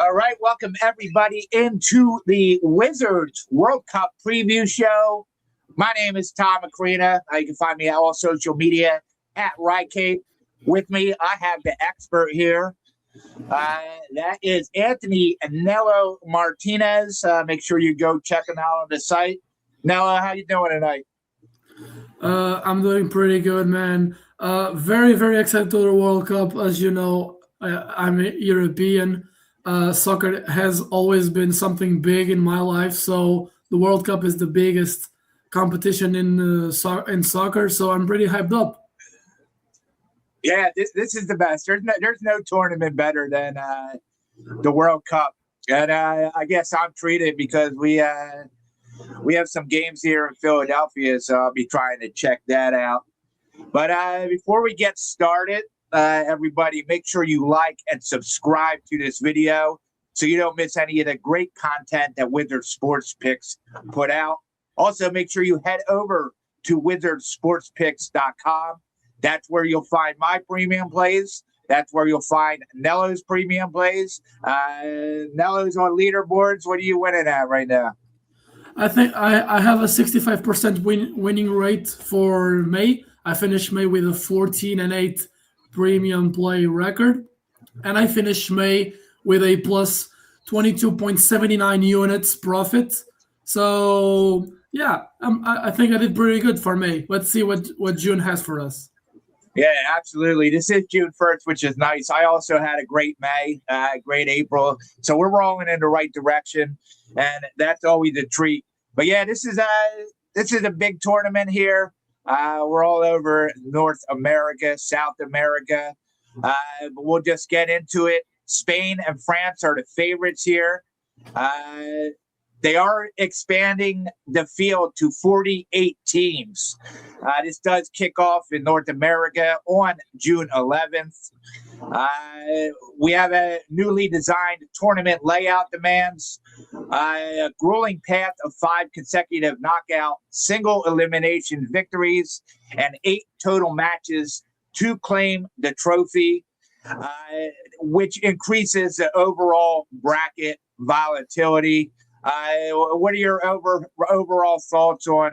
All right, welcome everybody into the Wizards World Cup preview show. My name is Tom Macrina. You can find me on all social media at WryCape. With me, I have the expert here. That is Anthony Nelo Martinez. Make sure you go check him out on the site. Nelo, how you doing tonight? I'm doing pretty good, man. Very, very excited to the World Cup. As you know, I'm a European. Soccer has always been something big in my life, so the World Cup is the biggest competition in soccer. So I'm pretty hyped up. Yeah, this is the best. There's no tournament better than the World Cup, and I guess I'm treated because we have some games here in Philadelphia, so I'll be trying to check that out. But before we get started, everybody, make sure you like and subscribe to this video so you don't miss any of the great content that Wizard Sports Picks put out. Also, make sure you head over to wizardsportspicks.com. That's where you'll find my premium plays. That's where you'll find Nelo's premium plays. Nelo's on leaderboards. What are you winning at right now? I think I have a 65% winning rate for May. I finished May with a 14-8 premium play record, and I finished May with a plus 22.79 units profit. So yeah, I think I did pretty good for May. Let's see what June has for us. Yeah, absolutely. This is June 1st, which is nice. I also had a great May, great April. So we're rolling in the right direction, and that's always a treat. But yeah, this is a big tournament here. We're all over North America, South America. But we'll just get into it. Spain and France are the favorites here. They are expanding the field to 48 teams. This does kick off in North America on June 11th. We have a newly designed tournament layout demands a grueling path of 5 consecutive knockout single elimination victories and 8 total matches to claim the trophy, which increases the overall bracket volatility. What are your overall thoughts on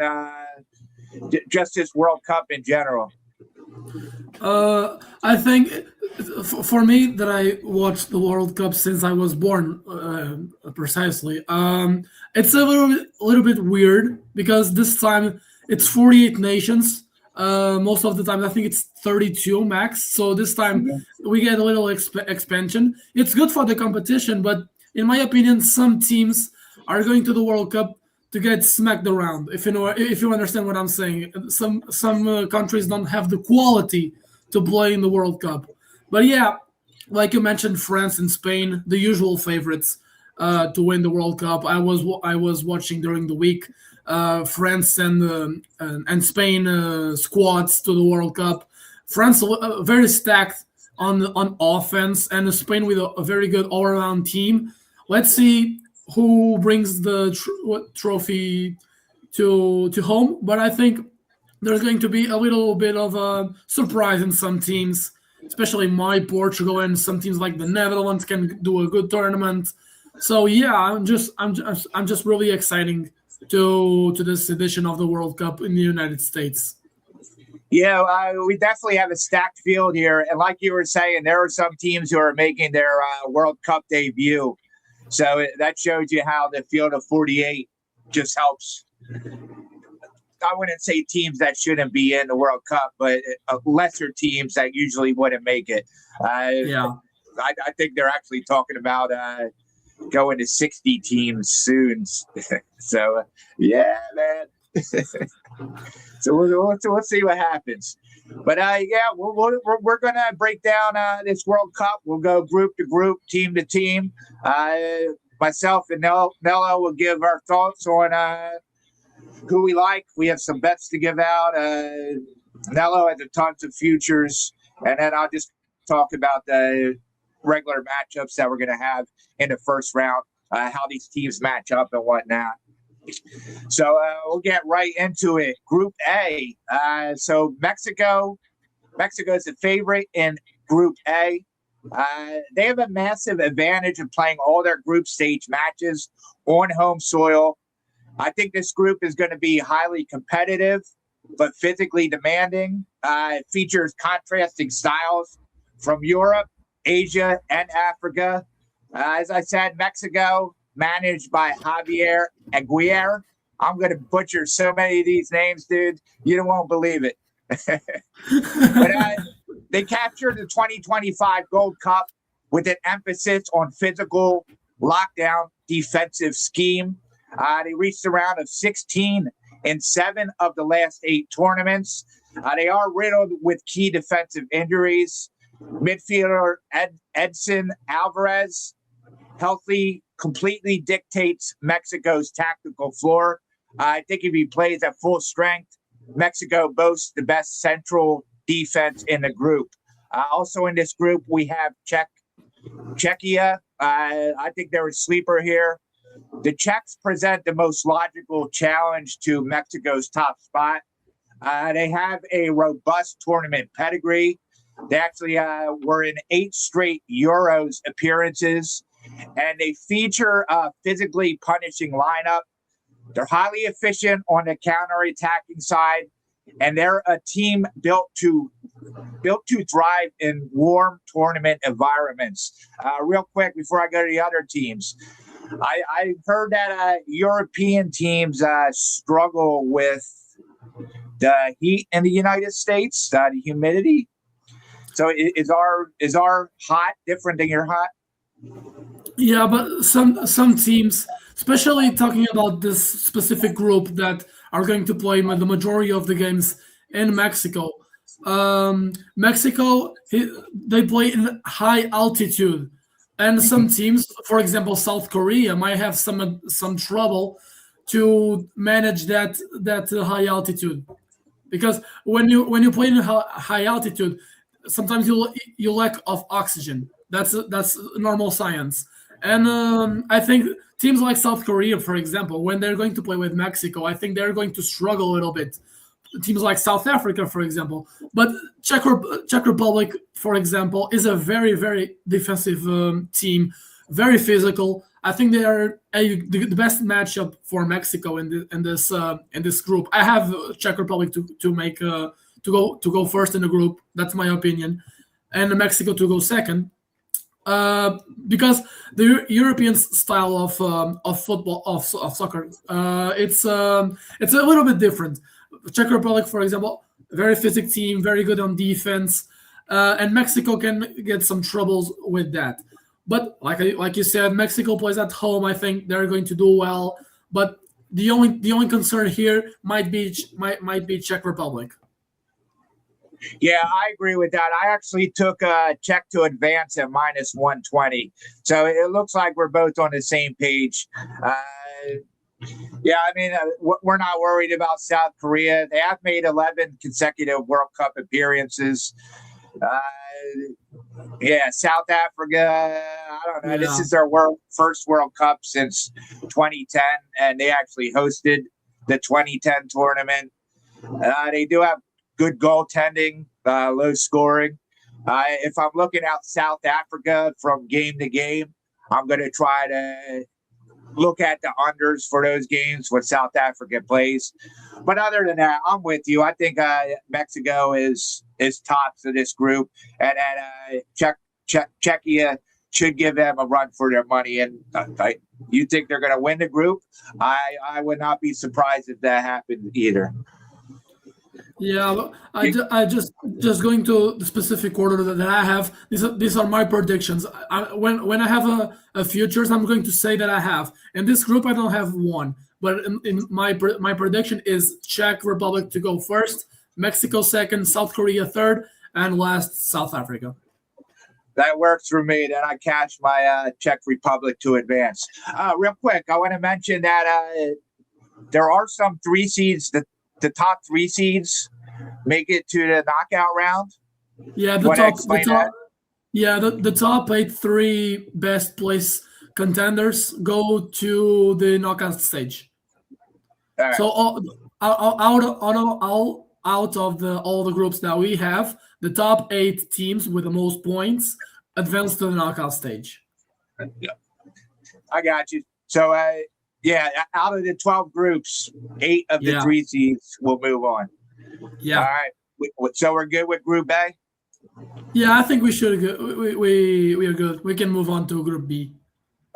just this World Cup in general? I think for me that I watched the World Cup since I was born, precisely. It's a little bit weird because this time it's 48 nations. Most of the time, I think it's 32 max. So this time we get a little expansion. It's good for the competition, but in my opinion, some teams are going to the World Cup to get smacked around. If you understand what I'm saying, some countries don't have the quality to play in the World Cup. But yeah, like you mentioned, France and Spain, the usual favorites to win the World Cup. I was watching during the week France and Spain squads to the World Cup. France very stacked on offense, and Spain with a very good all around team. Let's see who brings the trophy to home, but I think there's going to be a little bit of a surprise in some teams, especially my Portugal, and some teams like the Netherlands can do a good tournament. So yeah, I'm just really exciting to this edition of the World Cup in the United States. Yeah, we definitely have a stacked field here, and like you were saying, there are some teams who are making their World Cup debut. So that shows you how the field of 48 just helps. I wouldn't say teams that shouldn't be in the World Cup, but lesser teams that usually wouldn't make it. Yeah. I think they're actually talking about going to 60 teams soon. So, yeah, man. So we'll see what happens. But yeah, we're gonna break down this World Cup. We'll go group to group, team to team. Myself and Nelo will give our thoughts on who we like. We have some bets to give out. Nelo has a tons of futures, and then I'll just talk about the regular matchups that we're gonna have in the first round, how these teams match up and whatnot. So we'll get right into it. Group A. So Mexico is the favorite in Group A. They have a massive advantage of playing all their group stage matches on home soil. I think this group is going to be highly competitive, but physically demanding. It features contrasting styles from Europe, Asia, and Africa. As I said, Mexico, managed by Javier Aguirre. I'm going to butcher so many of these names, dude. You won't believe it. But they captured the 2025 Gold Cup with an emphasis on physical lockdown defensive scheme. They reached a round of 16 in 7 of the last 8 tournaments. They are riddled with key defensive injuries. Midfielder Edson Alvarez healthy completely dictates Mexico's tactical floor. I think if he plays at full strength, Mexico boasts the best central defense in the group. Also in this group, we have Czechia. I think they're a sleeper here. The Czechs present the most logical challenge to Mexico's top spot. They have a robust tournament pedigree. They actually were in 8 straight Euros appearances, and they feature a physically punishing lineup. They're highly efficient on the counter-attacking side, and they're a team built to thrive in warm tournament environments. Real quick, before I go to the other teams, I heard that European teams struggle with the heat in the United States, the humidity. So is our hot different than your hot? Yeah, but some teams, especially talking about this specific group that are going to play the majority of the games in Mexico. Mexico, they play in high altitude, and some teams, for example, South Korea, might have some trouble to manage that high altitude, because when you play in high altitude, sometimes you lack of oxygen. That's normal science. And I think teams like South Korea, for example, when they're going to play with Mexico, I think they're going to struggle a little bit. Teams like South Africa, for example, but Czech Republic, for example, is a very, very defensive team, very physical. I think they are the best matchup for Mexico in this group. I have Czech Republic to go first in the group. That's my opinion, and Mexico to go second. Because the European style of football of soccer, it's a little bit different. Czech Republic, for example, very physical team, very good on defense, and Mexico can get some troubles with that. But like you said, Mexico plays at home. I think they're going to do well. But the only concern here might be Czech Republic. Yeah, I agree with that. I actually took Czech to advance at minus 120. So it looks like we're both on the same page. Yeah, I mean, we're not worried about South Korea. They have made 11 consecutive World Cup appearances. Yeah, South Africa, I don't know. Yeah. This is their first World Cup since 2010, and they actually hosted the 2010 tournament. They do have good goaltending, low scoring. If I'm looking at South Africa from game to game, I'm going to try to look at the unders for those games when South Africa plays. But other than that, I'm with you. I think Mexico is tops of this group, and then Czechia should give them a run for their money. And you think they're going to win the group? I would not be surprised if that happened either. Yeah, I just going to the specific order that I have. These are my predictions. When I have a futures, I'm going to say that I have. In this group, I don't have one, but in my prediction is Czech Republic to go first, Mexico second, South Korea third, and last South Africa. That works for me. Then I cash my Czech Republic to advance. Real quick, I want to mention that there are some 3 seeds that. The top 3 seeds make it to the knockout round. Yeah, the top 3 best place contenders go to the knockout stage. Right. So out of all the groups that we have, the top 8 teams with the most points advance to the knockout stage. Yeah, I got you. So, yeah, out of the 12 groups, 8 of the Yeah, 3 seeds will move on. All yeah, right. So we're good with Group A? yeah. I think we should go. We are good. We can move on to Group B.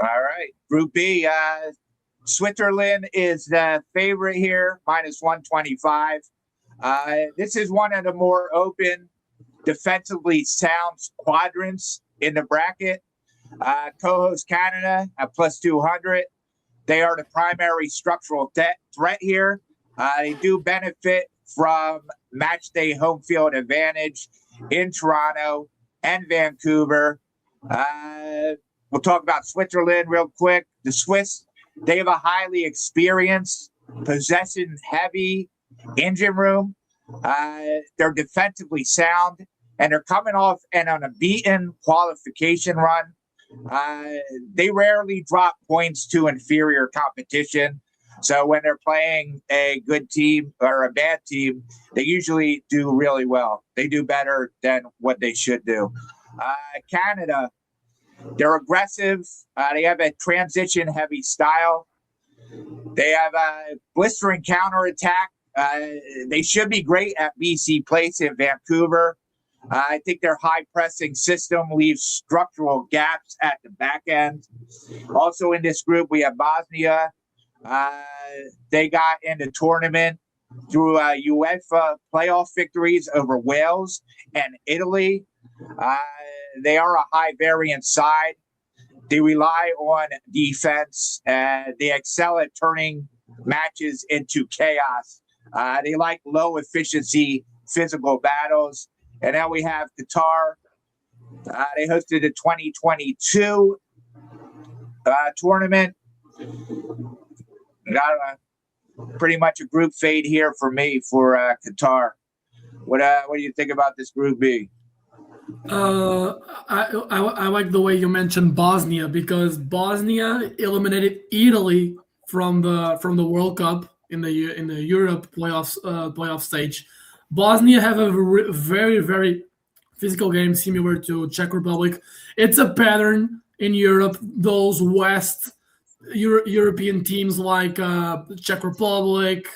All right. Group B, Switzerland is the favorite here, minus 125. This is one of the more open, defensively sound quadrants in the bracket. Co-host Canada at plus 200. They are the primary structural threat here. They do benefit from match day home field advantage in Toronto and Vancouver. We'll talk about Switzerland real quick. The Swiss, they have a highly experienced, possession-heavy engine room. They're defensively sound, and they're coming off an unbeaten qualification run. They rarely drop points to inferior competition. So when they're playing a good team or a bad team, they usually do really well. They do better than what they should do. Canada, they're aggressive. They have a transition-heavy style. They have a blistering counterattack. They should be great at BC Place in Vancouver. I think their high pressing system leaves structural gaps at the back end. Also in this group, we have Bosnia. They got in the tournament through UEFA playoff victories over Wales and Italy. They are a high variance side. They rely on defense. They excel at turning matches into chaos. They like low efficiency physical battles. And then we have Qatar. They hosted the 2022 tournament. Got pretty much a group fade here for me for Qatar. What do you think about this Group B? I like the way you mentioned Bosnia, because Bosnia eliminated Italy from the World Cup in the Europe playoff stage. Bosnia have a very, very physical game similar to Czech Republic. It's a pattern in Europe. Those European teams like Czech Republic,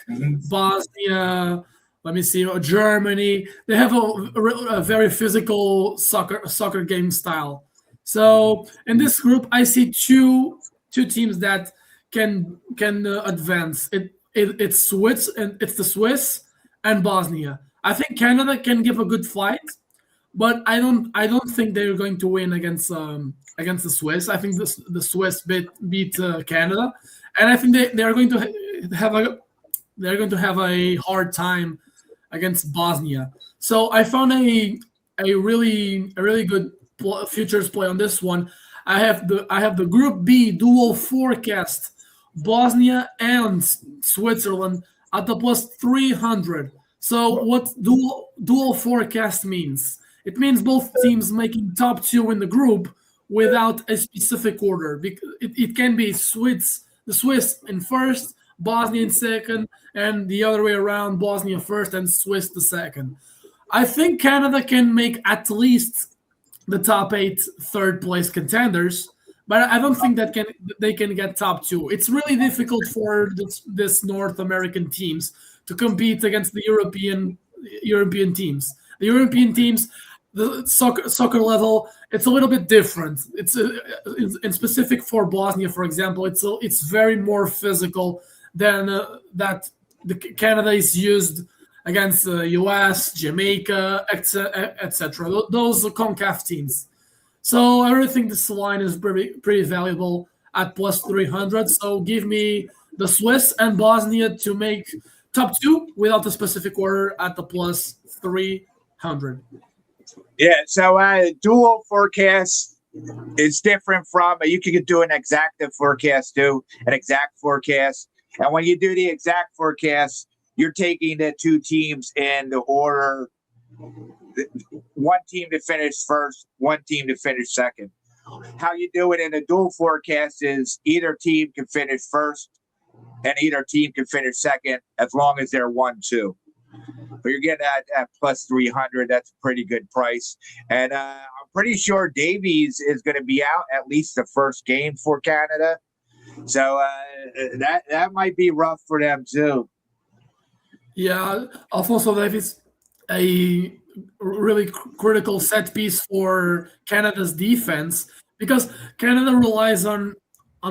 Bosnia, let me see, Germany. They have a very physical soccer game style. So in this group, I see two teams that can advance. It's the Swiss and Bosnia. I think Canada can give a good fight, but I don't think they're going to win against the Swiss. I think the Swiss beat Canada, and I think they're going to have a hard time against Bosnia. So I found a really good futures play on this one. I have the Group B dual forecast, Bosnia and Switzerland at the plus 300. So what dual forecast means? It means both teams making top 2 in the group without a specific order. It can be the Swiss in first, Bosnia in second, and the other way around, Bosnia first and Swiss the second. I think Canada can make at least the top 8 third place contenders, but I don't think they can get top 2. It's really difficult for this North American teams to compete against the European teams. The European teams, the soccer level, it's a little bit different. It's in specific for Bosnia, for example. It's very more physical than that the Canada is used against the US, Jamaica, etc. Those CONCACAF teams. So I really think this line is pretty valuable at plus 300. So give me the Swiss and Bosnia to make top 2 without a specific order at the plus 300. Yeah, so dual forecast is different from, you can do an exactive forecast too, an exact forecast. And when you do the exact forecast, you're taking the 2 teams in the order, one team to finish first, one team to finish second. How you do it in a dual forecast is either team can finish first and either team can finish second as long as they're 1-2. But you're getting at plus 300. That's a pretty good price. And I'm pretty sure Davies is going to be out at least the first game for Canada. So that might be rough for them too. Yeah, Alfonso Davies, a really critical set piece for Canada's defense because Canada relies on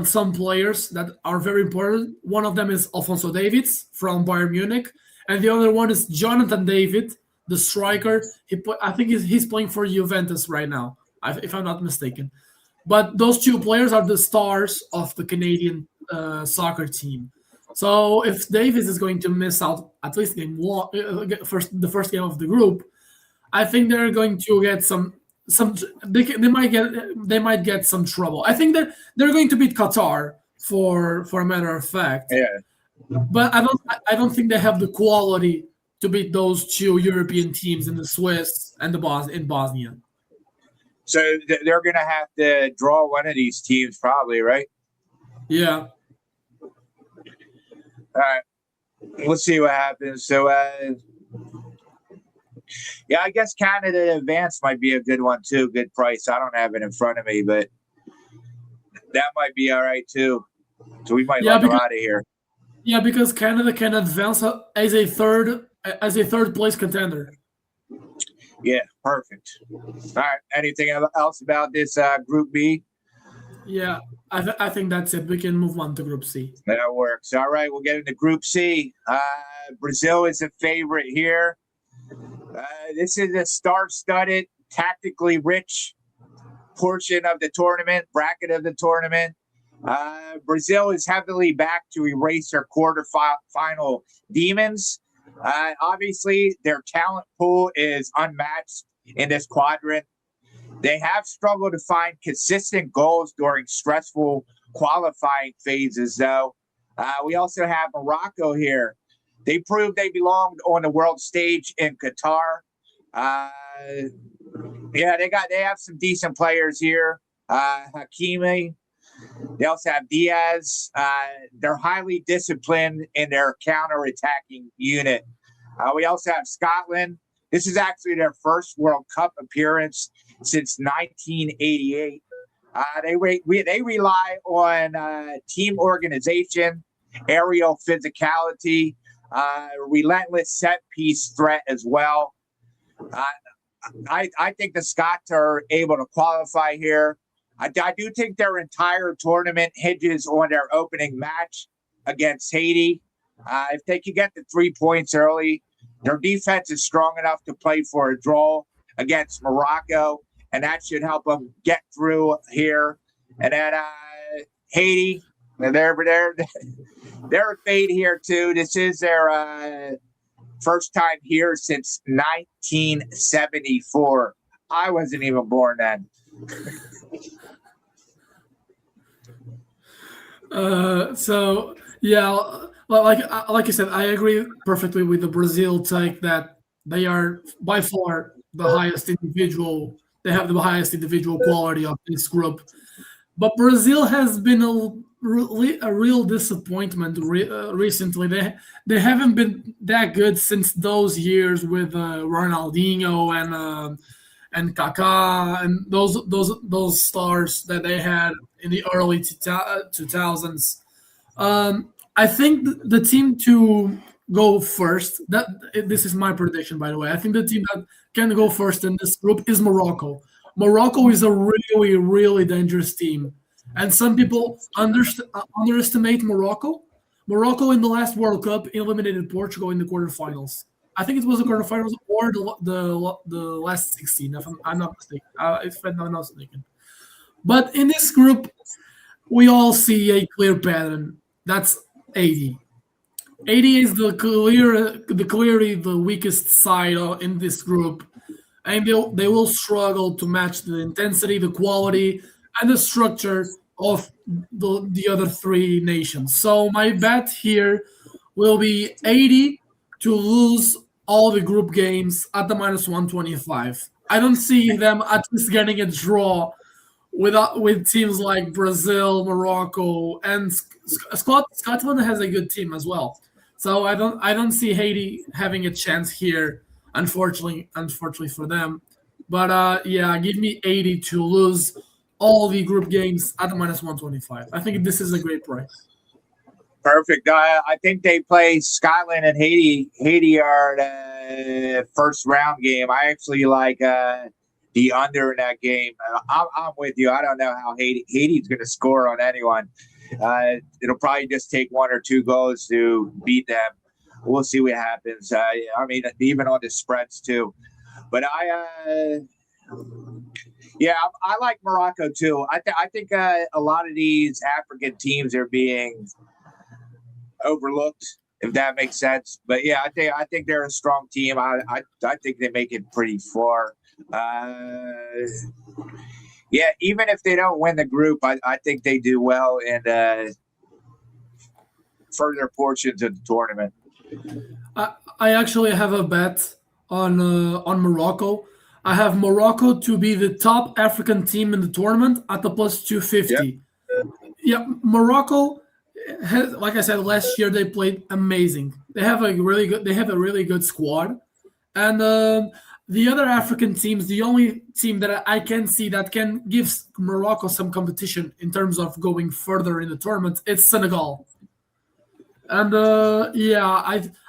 some players that are very important. One of them is Alfonso Davies from Bayern Munich, and the other one is Jonathan David, the striker. I think he's playing for Juventus right now, if I'm not mistaken. But those two players are the stars of the Canadian soccer team. So if Davis is going to miss out at least game one, the first game of the group, I think they're going to get some they might get some trouble. I think that they're going to beat Qatar for a matter of fact. Yeah. But I don't think they have the quality to beat those two European teams in the Swiss and in Bosnia. So they're going to have to draw one of these teams probably, right? Yeah. All right. We'll see what happens. So, yeah, I guess Canada advance might be a good one too. Good price. I don't have it in front of me, but that might be all right too. So we might let them out of here. Yeah, because Canada can advance as a third place contender. Yeah, perfect. All right. Anything else about this Group B? Yeah, I think that's it. We can move on to Group C. That works. All right, we'll get into Group C. Brazil is a favorite here. This is a star-studded, tactically rich portion of the tournament, bracket of the tournament. Brazil is heavily backed to erase their quarterfinal demons. Obviously, their talent pool is unmatched in this quadrant. They have struggled to find consistent goals during stressful qualifying phases, though. We also have Morocco here. They proved they belonged on the world stage in Qatar. Yeah, they have some decent players here. Hakimi. They also have Diaz. They're highly disciplined in their counter-attacking unit. We also have Scotland. This is actually their first World Cup appearance since 1988. They rely on team organization, aerial physicality, relentless set-piece threat as well. I think the Scots are able to qualify here. I do think their entire tournament hinges on their opening match against Haiti. If they can get the 3 points early, their defense is strong enough to play for a draw against Morocco, and that should help them get through here. And then Haiti, they're a fade here too. This is their first time here since 1974. I wasn't even born then. So yeah, like you said, I agree perfectly with the Brazil take that they are by far the highest individual. They have the highest individual quality of this group, but Brazil has been a real disappointment recently. They haven't been that good since those years with Ronaldinho and Kaká and those stars that they had in the early 2000s. I think the team to go first. This is my prediction, by the way. I think the team that can go first in this group is Morocco. Morocco is a really, really dangerous team, and some people underestimate Morocco. Morocco in the last World Cup eliminated Portugal in the quarterfinals. I think it was the quarterfinals or the last 16. If I'm not mistaken. If I'm not mistaken. But in this group, we all see a clear pattern. That's 80. 80 is clearly the weakest side in this group, and they will struggle to match the intensity, the quality, and the structure of the other three nations. So my bet here will be 80 to lose all the group games at the minus 125. I don't see them at least getting a draw with teams like Brazil, Morocco, and Scotland has a good team as well. So I don't see Haiti having a chance here, unfortunately for them. But yeah, give me 80 to lose all the group games at minus 125. I think this is a great price. Perfect. I think they play Scotland and Haiti. Haiti are the first round game. I actually like the under in that game. I'm with you. I don't know how Haiti's going to score on anyone. It'll probably just take one or two goals to beat them. We'll see what happens. I mean, even on the spreads too. But yeah, I like Morocco too. I think a lot of these African teams are being overlooked, if that makes sense. But yeah, I think they're a strong team. I think they make it pretty far. Yeah, even if they don't win the group, I think they do well in further portions of the tournament. I actually have a bet on Morocco. I have Morocco to be the top African team in the tournament at the plus Yep. 250. Yeah, Morocco has, like I said last year, they played amazing. They have a really good squad, and the other African teams, the only team that I can see that can give Morocco some competition in terms of going further in the tournament, it's Senegal. And yeah,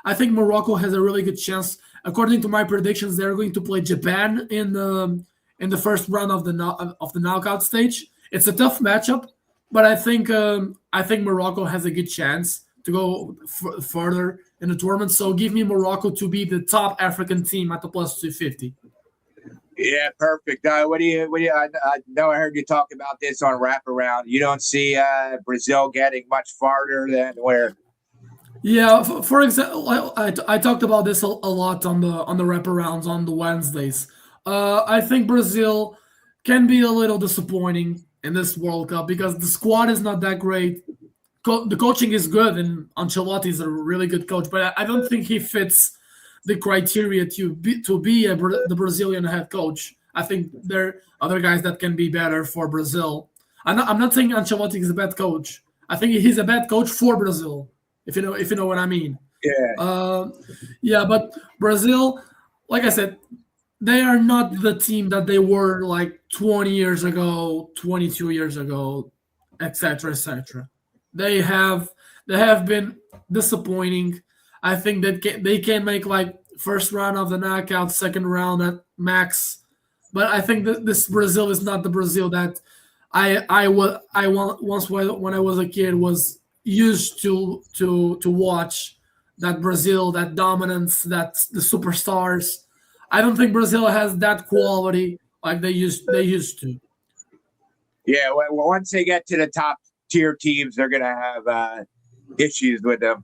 I think Morocco has a really good chance. According to my predictions, they're going to play Japan in the first round of of the knockout stage. It's a tough matchup, but I think Morocco has a good chance to go further in the tournament. So give me Morocco to be the top African team at the plus 250. Yeah, perfect. What do you? I know I heard you talk about this on wraparound. You don't see Brazil getting much farther than where. Yeah, for example, I talked about this a lot on the wraparounds on the Wednesdays. I think Brazil can be a little disappointing in this World Cup because the squad is not that great. The coaching is good, and Ancelotti is a really good coach, but I don't think he fits the criteria to be the Brazilian head coach. I think there are other guys that can be better for Brazil. I'm not saying Ancelotti is a bad coach. I think he's a bad coach for Brazil, if you know what I mean. Yeah, Uh, yeah, but Brazil, like I said, they are not the team that they were like 20 years ago, 22 years ago, etc., etc. They have they have been disappointing. I think that they can make like first round of the knockout, second round at max. But I think that this Brazil is not the Brazil that once when I was a kid was used to watch that Brazil, that dominance, that the superstars. I don't think Brazil has that quality like they used to. yeah. Once they get to the top tier teams, they're gonna have issues with them.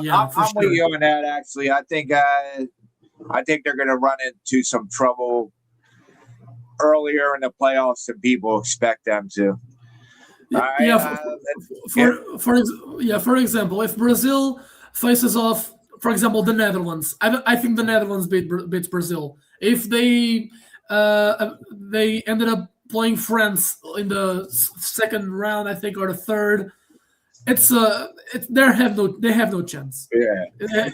Yeah, for I'm with sure. you on that. Actually, I think they're gonna run into some trouble earlier in the playoffs than people expect them to. All right. Yeah, Yeah. for example, if Brazil faces off, for example, the Netherlands, I think the Netherlands beats Brazil. If they ended up playing France in the second round, I think, or the third, they have no chance. Yeah.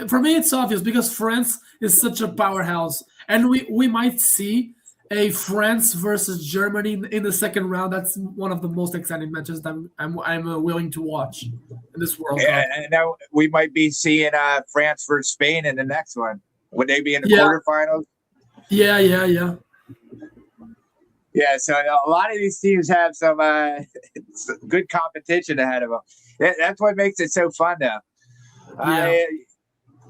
For me it's obvious because France is such a powerhouse, and we might see a France versus Germany in the second round. That's one of the most exciting matches that I'm willing to watch in this World Yeah, Cup. and now we might be seeing France versus Spain in the next one. Would they be in the Yeah, quarterfinals? yeah. Yeah, so a lot of these teams have some good competition ahead of them. That's what makes it so fun, though. Yeah, I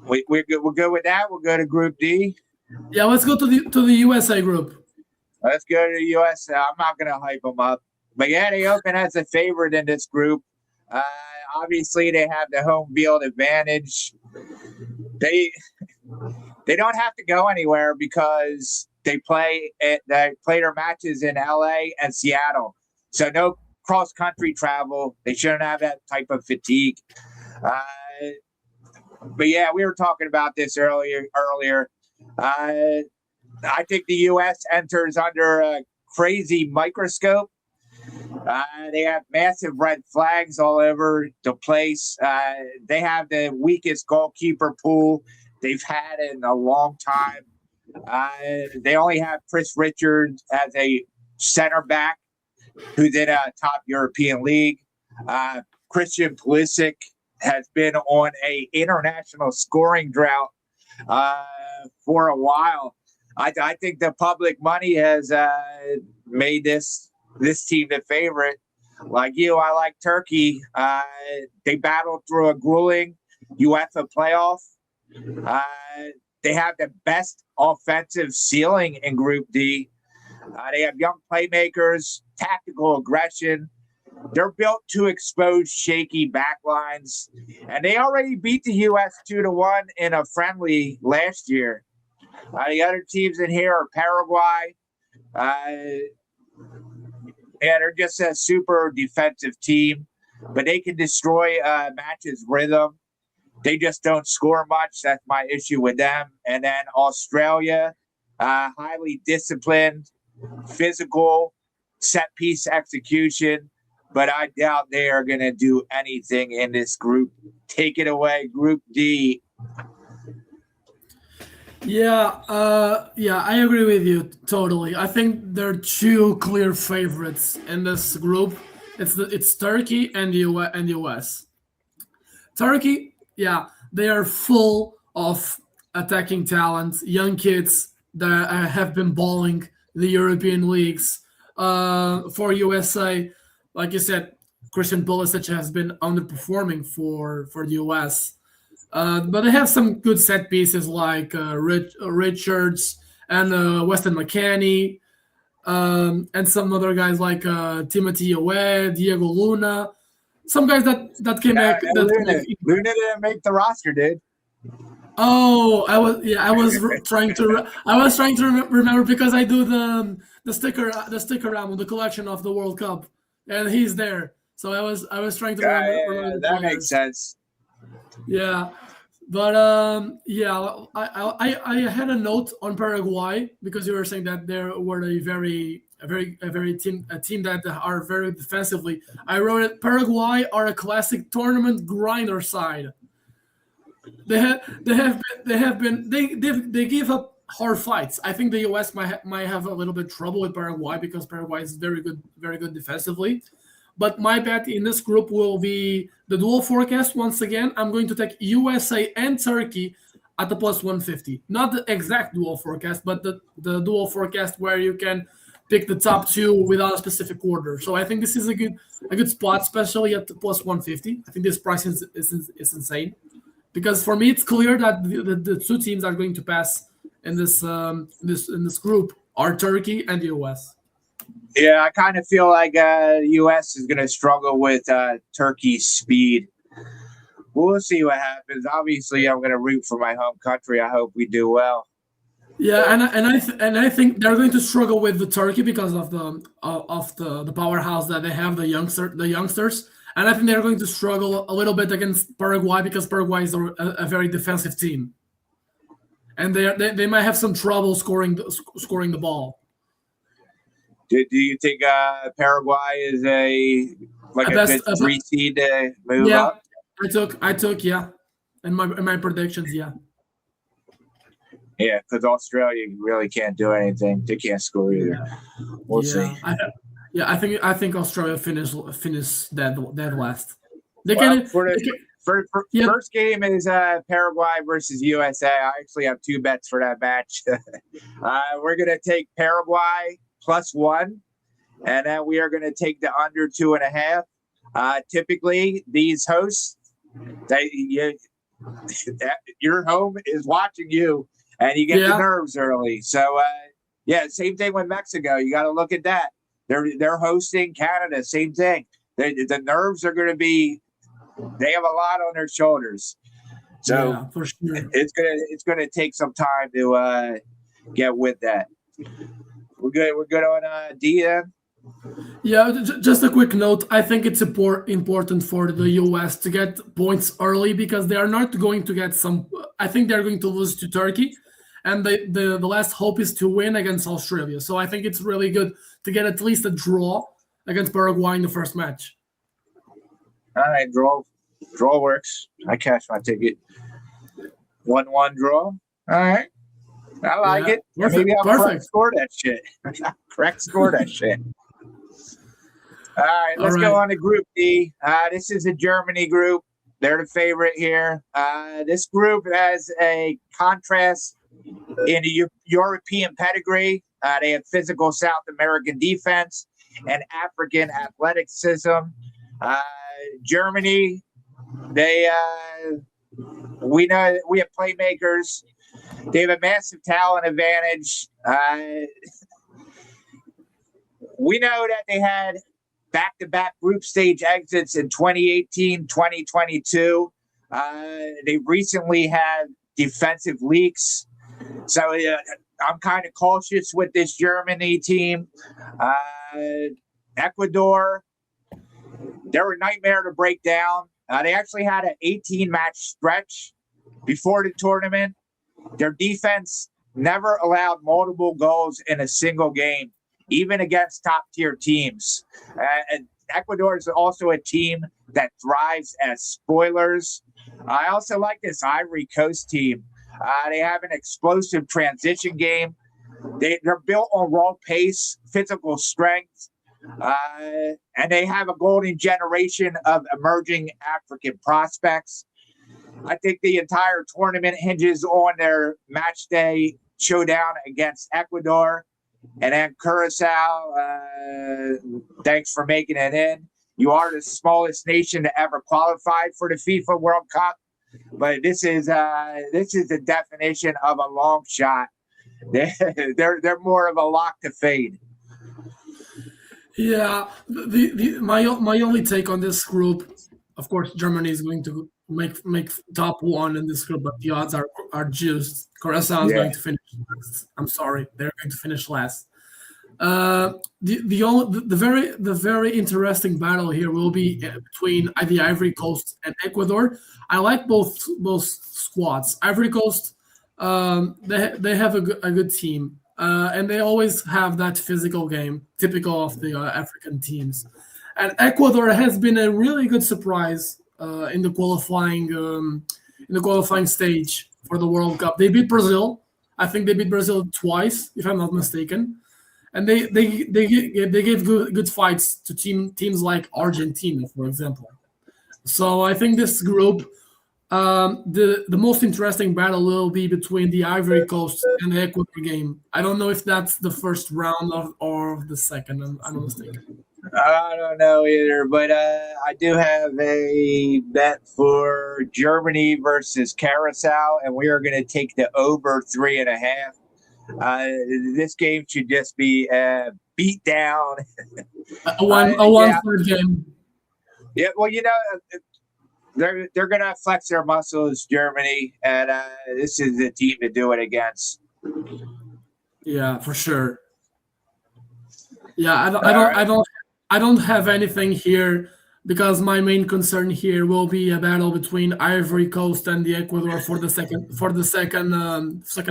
we're good with that. We'll go to Group D. yeah. Let's go to the USA group. Let's go to the U.S. I'm not going to hype them up, but yeah, they open as a favorite in this group. Uh, Obviously, they have the home field advantage. They they don't have to go anywhere because they play their matches in LA and Seattle. So no cross country travel. They shouldn't have that type of fatigue. Uh, but yeah, we were talking about this earlier. Uh, I think the U.S. enters under a crazy microscope. They have massive red flags all over the place. They have the weakest goalkeeper pool they've had in a long time. Uh, they only have Chris Richards as a center back who's in a top European league. Christian Pulisic has been on a international scoring drought for a while. I think the public money has made this team the favorite. Like you, I like Turkey. They battled through a grueling UEFA playoff. Uh, they have the best offensive ceiling in Group D. They have young playmakers, tactical aggression. They're built to expose shaky backlines, and they already beat the U.S. 2-1 in a friendly last year. The other teams in here are Paraguay. They're just a super defensive team, but they can destroy matches' rhythm. They just don't score much. That's my issue with them. And then Australia, highly disciplined, physical, set piece execution. But I doubt they are going to do anything in this group. Take it away, Group D. Yeah, I agree with you totally. I think there are two clear favorites in this group. It's Turkey and the US. Turkey, yeah, they are full of attacking talent, young kids that have been balling the European leagues. For USA, like you said, Christian Pulisic has been underperforming for the US. But they have some good set pieces like Richards and Weston McKennie, and some other guys like Timothy Awe, Diego Luna. Some guys that came back. Luna didn't make the roster, dude. Oh, I was trying to remember because I do the sticker album, the collection of the World Cup, and he's there. So I was trying to remember that makes sense. Yeah, but I had a note on Paraguay because you were saying that they were a team that are very defensively. I wrote it. Paraguay are a classic tournament grinder side. They give up hard fights. I think the US might have a little bit trouble with Paraguay because Paraguay is very good defensively. But my bet in this group will be the dual forecast. Once again, I'm going to take USA and Turkey at the plus 150. Not the exact dual forecast, but the dual forecast where you can pick the top two without a specific order. So I think this is a good spot, especially at the plus 150. I think this price is insane. Because for me, it's clear that the two teams that are going to pass in this group are Turkey and the US. Yeah, I kind of feel like U.S. is going to struggle with Turkey's speed. We'll see what happens. Obviously, I'm going to root for my home country. I hope we do well. Yeah, and I think they're going to struggle with the Turkey because of the powerhouse that they have, the youngsters. And I think they're going to struggle a little bit against Paraguay because Paraguay is a very defensive team, and they might have some trouble scoring the ball. Do you think Paraguay is a good 3 seed to move up? I took in my predictions, yeah. Yeah, because Australia really can't do anything. They can't score either. We'll see. I think Australia finish dead last. First game is Paraguay versus USA. I actually have 2 bets for that match. We're gonna take Paraguay +1, and then we are going to take the under 2.5. Typically, these hosts, your home is watching you, and you get the nerves early. So, same thing with Mexico. You got to look at that. They're hosting Canada. Same thing. The nerves are going to be. They have a lot on their shoulders. So for sure. It's gonna take some time to get with that. We're good on D then? Yeah, just a quick note. I think it's important for the US to get points early because they are not going to get some. I think they're going to lose to Turkey, and the last hope is to win against Australia. So I think it's really good to get at least a draw against Paraguay in the first match. All right, draw works. I cashed my ticket. 1-1 draw. All right. I like Yeah, it. And maybe I'll correct perfect. score that shit. Correct score that shit. All right, All let's right. go on to Group D. This is a Germany group. They're the favorite here. This group has a contrast in the European pedigree. They have physical South American defense and African athleticism. Germany, we know we have playmakers. They have a massive talent advantage. We know that they had back-to-back group stage exits in 2018, 2022. They recently had defensive leaks. So I'm kind of cautious with this Germany team. Ecuador, they're a nightmare to break down. They actually had an 18-match stretch before the tournament. Their defense never allowed multiple goals in a single game, even against top-tier teams. And Ecuador is also a team that thrives as spoilers. I also like this Ivory Coast team. They have an explosive transition game. They're built on raw pace, physical strength, and they have a golden generation of emerging African prospects. I think the entire tournament hinges on their match day showdown against Ecuador. And then Curacao, thanks for making it in. You are the smallest nation to ever qualify for the FIFA World Cup, but this is the definition of a long shot. They're more of a lock to fade. Yeah, my only take on this group, of course, Germany is going to make top one in this group, but the odds are juiced. Curacao is Yeah, going to finish last. I'm sorry, they're going to finish last. The very interesting battle here will be between the Ivory Coast and Ecuador. I like both squads. Ivory Coast, they have a good team, and they always have that physical game typical of the African teams. And Ecuador has been a really good surprise in the qualifying stage for the World Cup. They beat Brazil. I think they beat Brazil twice, if I'm not mistaken, and they gave good fights to teams like Argentina, for example. So I think this group, the most interesting battle will be between the Ivory Coast and the Ecuador game. I don't know if that's the first round or the second. I'm not mistaken. I don't know either, but I do have a bet for Germany versus Curacao, and we are going to take the over 3.5. This game should just be beat down. A one Yeah, third game. yeah. Well, they're going to flex their muscles, Germany, and this is the team to do it against. Yeah, for sure. Yeah, All right. I don't have anything here because my main concern here will be a battle between Ivory Coast and the Ecuador for the second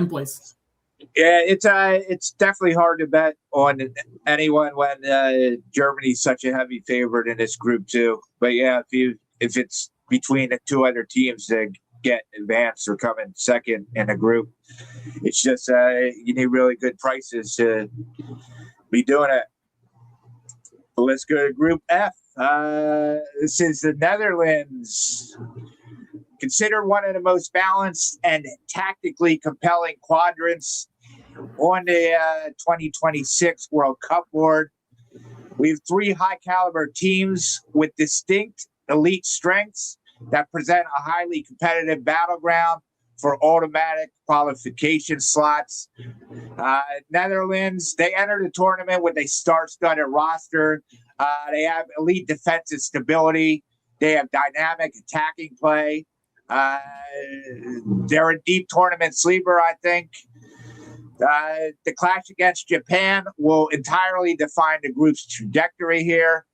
place. Yeah, it's definitely hard to bet on anyone when Germany's such a heavy favorite in this group too. But yeah, if it's between the two other teams that get advanced or come in second in a group, it's just you need really good prices to be doing it. But let's go to Group F. This is the Netherlands. Considered one of the most balanced and tactically compelling quadrants on the 2026 World Cup board. We have three high-caliber teams with distinct elite strengths that present a highly competitive battleground for automatic qualification slots. Netherlands, they entered the tournament with a star-studded roster. They have elite defensive stability. They have dynamic attacking play. They're a deep tournament sleeper, I think. The clash against Japan will entirely define the group's trajectory here.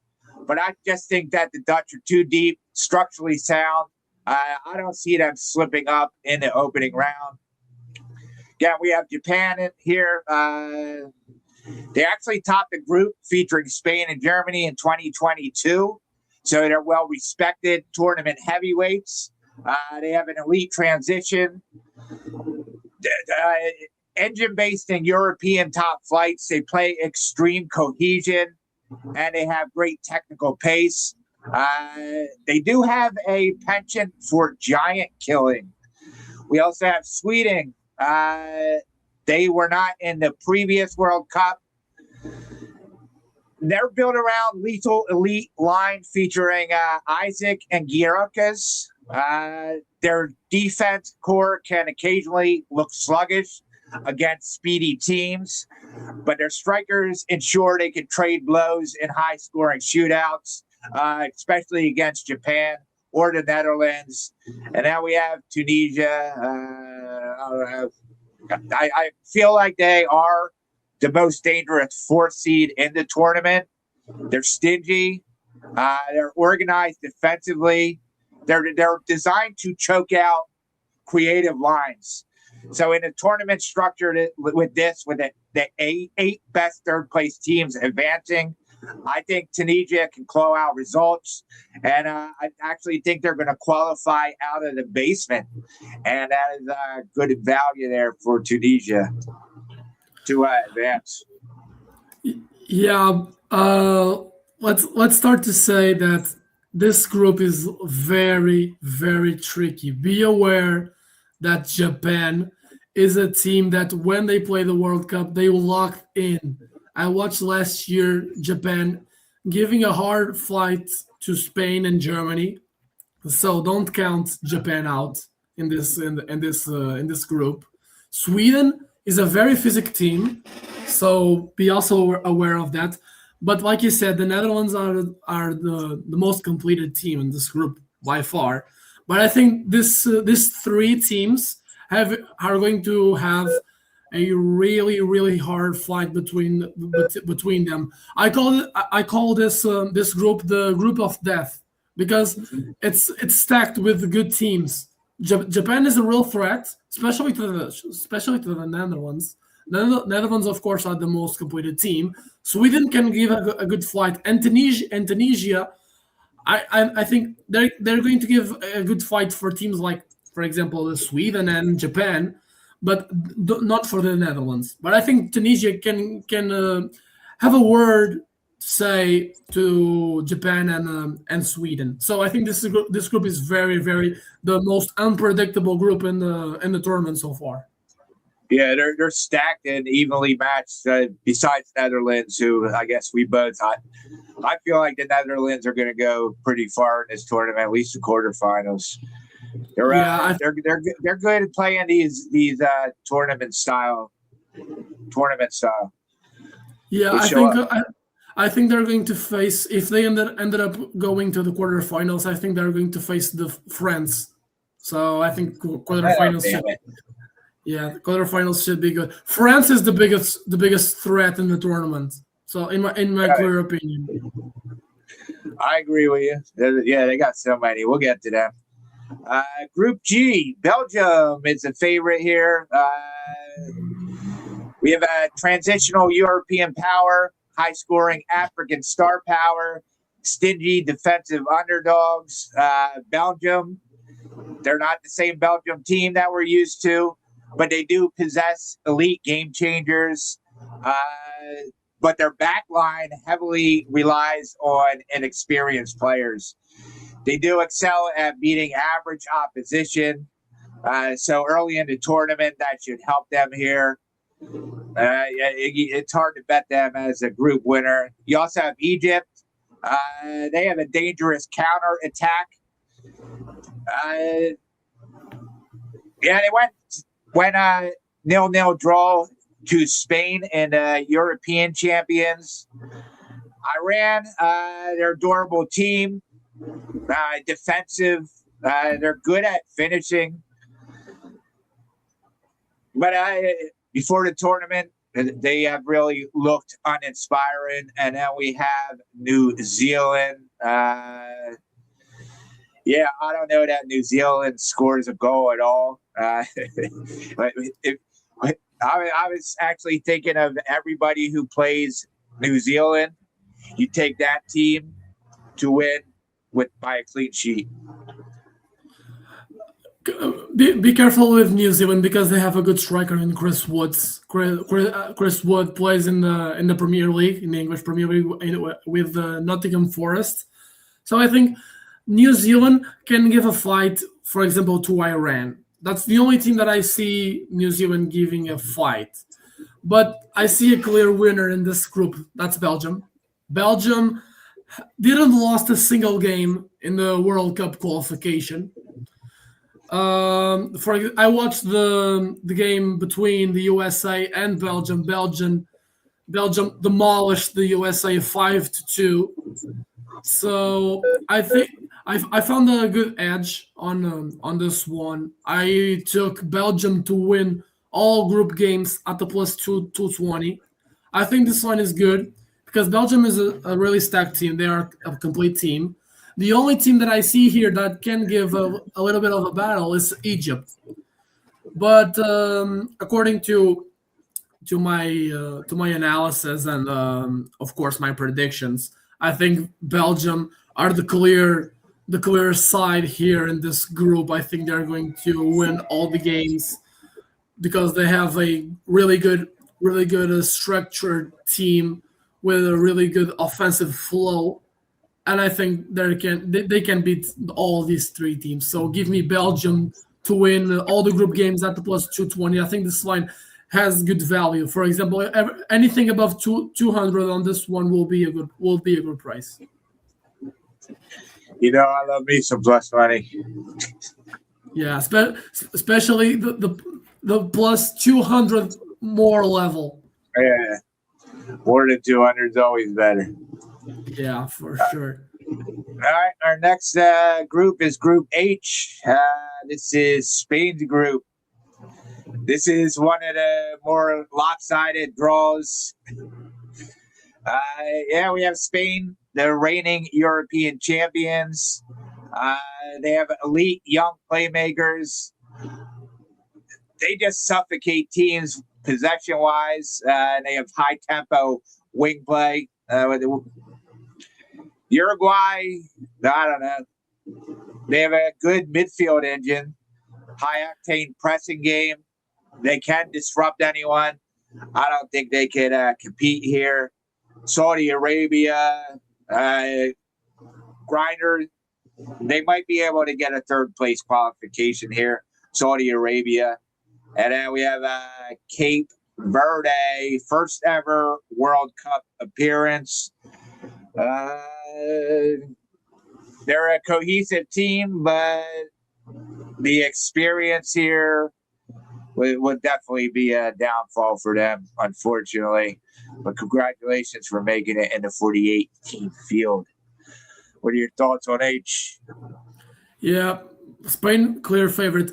But I just think that the Dutch are too deep, structurally sound. I don't see them slipping up in the opening round. Again, we have Japan in here. They actually topped the group featuring Spain and Germany in 2022. So they're well-respected tournament heavyweights. They have an elite transition. engine-based and European top flights. They play extreme cohesion, and they have great technical pace. They do have a penchant for giant killing. We also have Sweden. They were not in the previous World Cup. They're built around lethal elite line featuring Isaac and Gyökeres. Their defense core can occasionally look sluggish against speedy teams, but their strikers ensure they can trade blows in high-scoring shootouts, especially against Japan or the Netherlands. And now we have Tunisia. I feel like they are the most dangerous fourth seed in the tournament. They're stingy. They're organized defensively. They're designed to choke out creative lines. So in a tournament structured with the eight best third place teams advancing, I think Tunisia can claw out results, and I actually think they're going to qualify out of the basement, and that is good value there for Tunisia to advance. Yeah, let's start to say that this group is very, very tricky. Be aware that Japan is a team that when they play the World Cup, they locked in. I watched last year Japan giving a hard fight to Spain and Germany, so don't count Japan out in this group. Sweden is a very physical team, so be also aware of that. But like you said, the Netherlands are the most completed team in this group by far. But I think these three teams are going to have a really, really hard fight between them. I call this group the group of death because it's stacked with good teams. Japan is a real threat, especially to the Netherlands. Netherlands, of course, are the most completed team. Sweden can give a good fight, and Tunisia, I think they're going to give a good fight for teams like, for example, Sweden and Japan, but not for the Netherlands. But I think Tunisia can have a word to say to Japan and Sweden. So I think this group is very, very the most unpredictable group in the tournament so far. Yeah, they're stacked and evenly matched. Besides Netherlands, who I guess we both. I feel like the Netherlands are going to go pretty far in this tournament, at least the quarterfinals. They're good at playing these tournament style. Yeah, I think they're going to face, if they ended up going to the quarterfinals, I think they're going to face the France. So I think quarterfinals quarterfinals should be good. France is the biggest threat in the tournament. So in my clear opinion. I agree with you. Yeah, they got so many. We'll get to them. Group G, Belgium is a favorite here. We have a transitional European power, high-scoring African star power, stingy defensive underdogs. Belgium, they're not the same Belgium team that we're used to, but they do possess elite game changers. But their back line heavily relies on inexperienced players. They do excel at beating average opposition. So early in the tournament, that should help them here. It's hard to bet them as a group winner. You also have Egypt. They have a dangerous counter attack. They went 0-0 draw to Spain in the European champions. Iran, they're adorable team. Defensive. They're good at finishing. But before the tournament, they have really looked uninspiring. And then we have New Zealand. I don't know that New Zealand scores a goal at all. I was actually thinking of everybody who plays New Zealand. You take that team to win by a clean sheet. Be careful with New Zealand because they have a good striker in Chris Woods. Chris Wood plays in the Premier League, in the English Premier League, with Nottingham Forest. So I think New Zealand can give a fight, for example, to Iran. That's the only team that I see New Zealand giving a fight. But I see a clear winner in this group. That's Belgium. Belgium didn't lost a single game in the World Cup qualification. I watched the game between the USA and Belgium. Belgium demolished the USA 5-2. So I think I found a good edge on this one. I took Belgium to win all group games at the plus 220. I think this line is good because Belgium is a really stacked team. They are a complete team. The only team that I see here that can give a little bit of a battle is Egypt. But according to my analysis and of course my predictions, I think Belgium are the clear side here in this group. I think they're going to win all the games because they have a really good structured team with a really good offensive flow, and I think they can beat all these three teams. So give me Belgium to win all the group games at the plus 220. I think this line has good value. For example, anything above 200 on this one will be a good price. I love me some plus money. Yeah, especially the plus 200 more level. Yeah, more than 200 is always better. Yeah, for sure. All right, our next group is Group H. This is Spain's group. This is one of the more lopsided draws. We have Spain, the reigning European champions. They have elite young playmakers. They just suffocate teams possession-wise. They have high-tempo wing play. Uruguay, I don't know. They have a good midfield engine, high-octane pressing game. They can disrupt anyone. I don't think they can compete here. Saudi Arabia, Grinder, they might be able to get a third place qualification here. Saudi Arabia. And then we have Cape Verde, first ever World Cup appearance. They're a cohesive team, but the experience here would definitely be a downfall for them, unfortunately. But congratulations for making it in the 48-team field. What are your thoughts on H? Yeah, Spain clear favorite.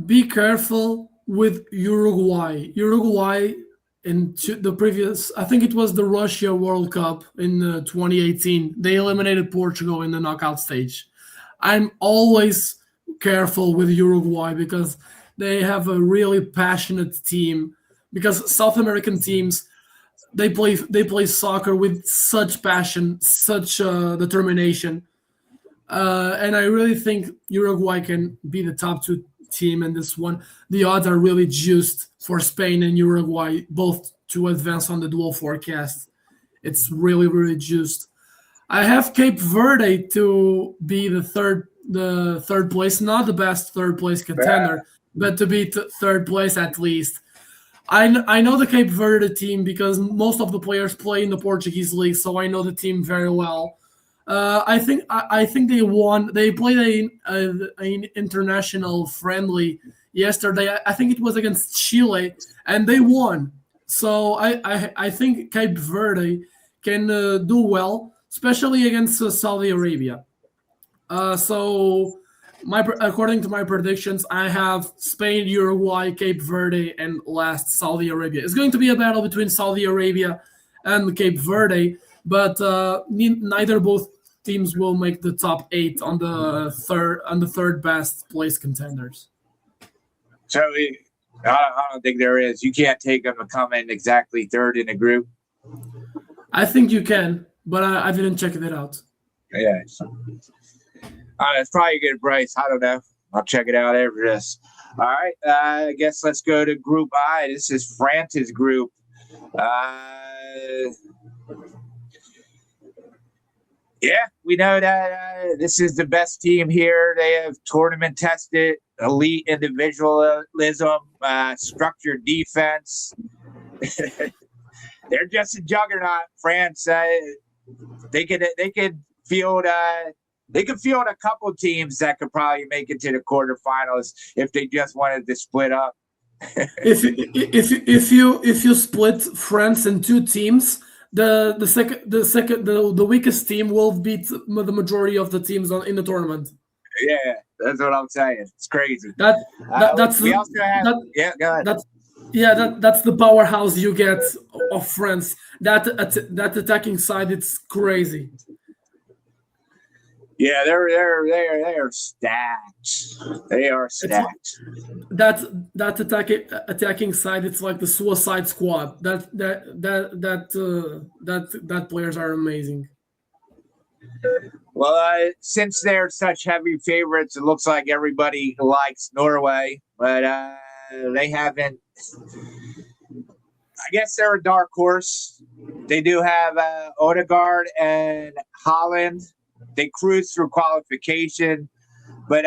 Be careful with Uruguay. Uruguay the previous, I think it was the Russia World Cup in 2018. They eliminated Portugal in the knockout stage. I'm always careful with Uruguay because they have a really passionate team. Because South American teams, they play soccer with such passion, such determination, and I really think Uruguay can be the top two team in this one. The odds are really juiced for Spain and Uruguay both to advance on the dual forecast. It's really juiced. I have Cape Verde to be the third place, not the best third place contender, but to be third place at least. I know the Cape Verde team because most of the players play in the Portuguese league, so I know the team very well. I think they won. They played an international friendly yesterday. I think it was against Chile, and they won. So I think Cape Verde can do well, especially against Saudi Arabia. According to my predictions, I have Spain, Uruguay, Cape Verde, and last Saudi Arabia. It's going to be a battle between Saudi Arabia and Cape Verde, but neither both teams will make the top 8 on the third best place contenders. So I don't think there is. You can't take them to come in exactly third in a group. I think you can, but I didn't check it out. Yeah. It's probably a good price. I don't know. I'll check it out after this. All right. I guess let's go to Group I. This is France's group. Yeah, we know that this is the best team here. They have tournament tested, elite individualism, structured defense. They're just a juggernaut. France, they could field a couple teams that could probably make it to the quarterfinals if they just wanted to split up. If you split France in two teams, the weakest team will beat the majority of the teams in the tournament. Yeah, that's what I'm saying. It's crazy. That's we also have yeah. Go ahead. That's the powerhouse you get of France. That attacking side, it's crazy. Yeah, they're stacked. They are stacked. That attacking side, it's like the Suicide Squad. That players are amazing. Well, since they're such heavy favorites, it looks like everybody likes Norway, but they haven't. I guess they're a dark horse. They do have Odegaard and Holland. They cruise through qualification, but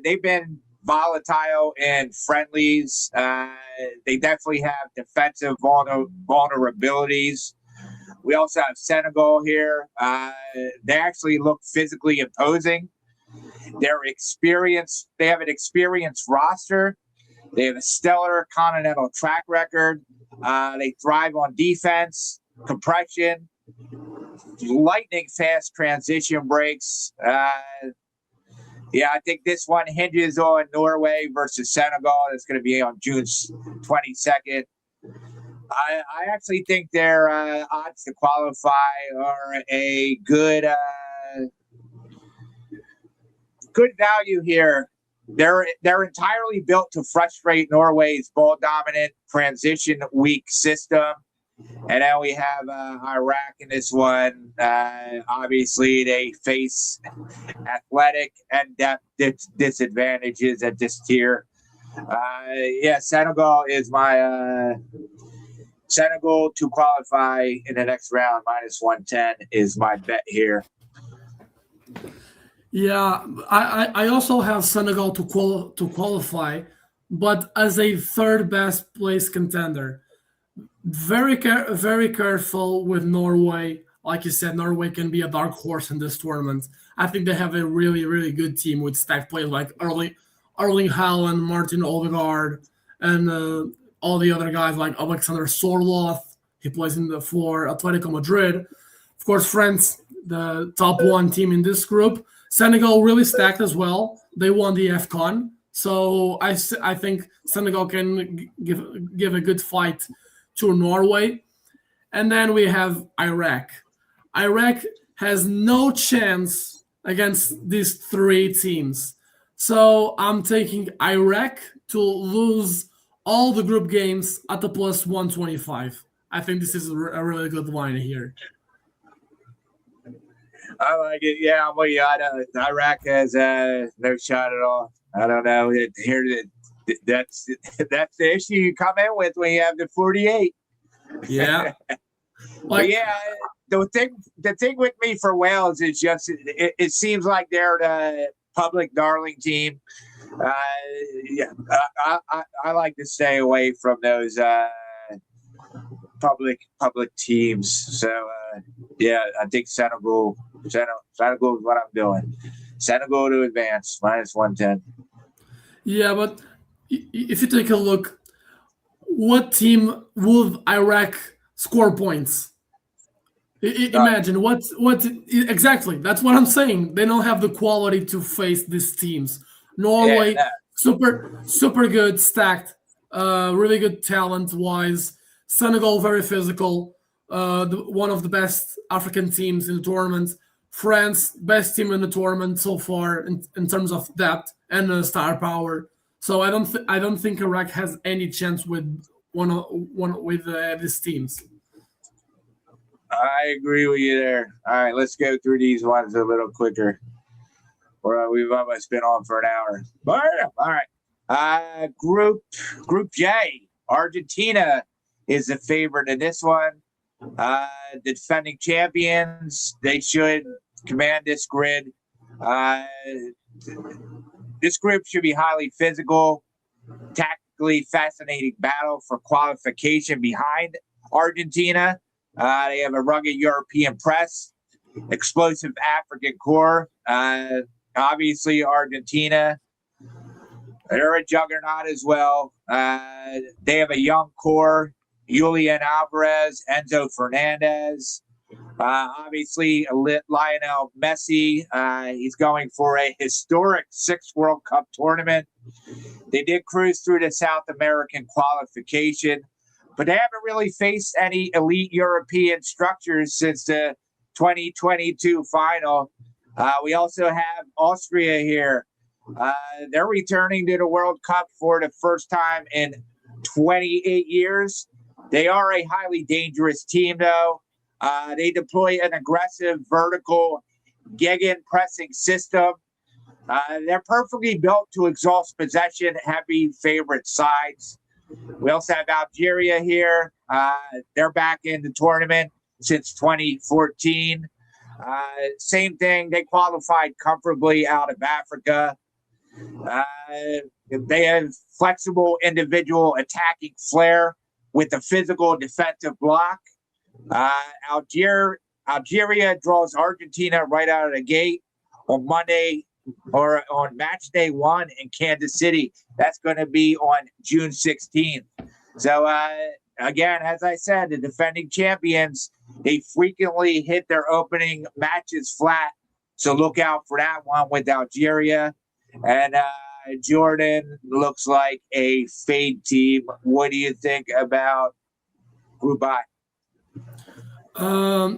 they've been volatile in friendlies. They definitely have defensive vulnerabilities. We also have Senegal here. They actually look physically imposing. They're experienced. They have an experienced roster. They have a stellar continental track record. They thrive on defense, compression, lightning fast transition breaks. Yeah, I think this one hinges on Norway versus Senegal. It's going to be on June 22nd. I actually think their odds to qualify are a good value here. They're entirely built to frustrate Norway's ball dominant transition weak system. And then we have Iraq in this one. Obviously, they face athletic and depth disadvantages at this tier. Yeah, Senegal is my Senegal to qualify in the next round. -110 is my bet here. Yeah, I also have Senegal to qualify, but as a third best place contender. Very careful with Norway. Like you said, Norway can be a dark horse in this tournament. I think they have a really good team with stacked players like Erling Haaland, Martin Odegaard, and all the other guys like Alexander Sorloth. He plays for Atletico Madrid. Of course, France, the top one team in this group. Senegal really stacked as well. They won the AFCON, so I think Senegal can give a good fight to Norway. And then we have Iraq. Iraq has no chance against these three teams. So I'm taking Iraq to lose all the group games at the +125. I think this is a really good line here. I like it. Yeah, I'm with you. Iraq has no shot at all. I don't know. That's the issue you come in with when you have the 48. Yeah. But yeah, the thing with me for Wales is just it seems like they're the public darling team. Yeah, I like to stay away from those public teams. So yeah, I think Senegal is what I'm doing. Senegal to advance -110. Yeah, but if you take a look, what team would Iraq score points? Imagine what exactly. That's what I'm saying. They don't have the quality to face these teams. Norway, super good, stacked, really good talent wise. Senegal, very physical. One of the best African teams in the tournament. France, best team in the tournament so far in terms of depth and star power. So I don't think Iraq has any chance with these teams. I agree with you there. All right, let's go through these ones a little quicker. We've almost been on for an hour. But, all right. Group J, Argentina is the favorite in this one. The defending champions, they should command this grid. This group should be highly physical, tactically fascinating battle for qualification behind Argentina. They have a rugged European press, explosive African core. Obviously, Argentina, they're a juggernaut as well. They have a young core, Julian Alvarez, Enzo Fernandez. Obviously, Lionel Messi. He's going for a historic 6th World Cup tournament. They did cruise through the South American qualification, but they haven't really faced any elite European structures since the 2022 final. We also have Austria here. They're returning to the World Cup for the first time in 28 years. They are a highly dangerous team, though. They deploy an aggressive vertical gegen-pressing system. They're perfectly built to exhaust possession, heavy favorite sides. We also have Algeria here. They're back in the tournament since 2014. Same thing. They qualified comfortably out of Africa. They have flexible individual attacking flair with a physical defensive block. Algeria draws Argentina right out of the gate on Monday or on match day 1 in Kansas City. That's going to be on June 16th. So, again, as I said, the defending champions, they frequently hit their opening matches flat. So look out for that one with Algeria. And Jordan looks like a fade team. What do you think about Group I?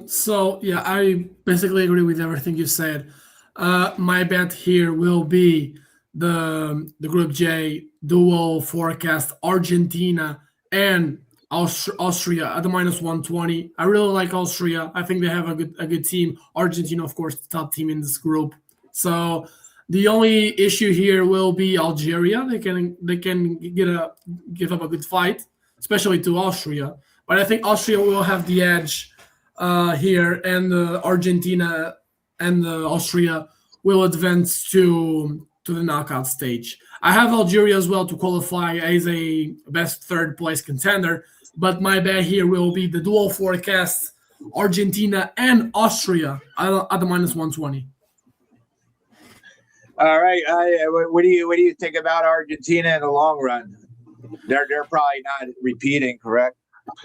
So yeah, I basically agree with everything you said. My bet here will be the Group J dual forecast Argentina and Austria at the -120. I really like Austria. I think they have a good team. Argentina, of course, the top team in this group. So the only issue here will be Algeria. They can give up a good fight, especially to Austria. But I think Austria will have the edge here, and Argentina and Austria will advance to the knockout stage. I have Algeria as well to qualify as a best 3rd place contender, but my bet here will be the dual forecast Argentina and Austria at the -120. All right. What do you think about Argentina in the long run? They're probably not repeating, correct?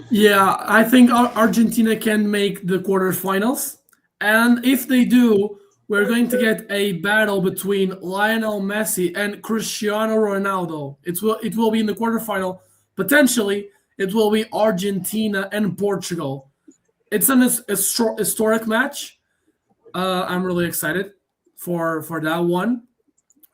Yeah, I think Argentina can make the quarterfinals, and if they do, we're going to get a battle between Lionel Messi and Cristiano Ronaldo. It will be in the quarterfinal. Potentially, it will be Argentina and Portugal. It's an historic match. I'm really excited for that one,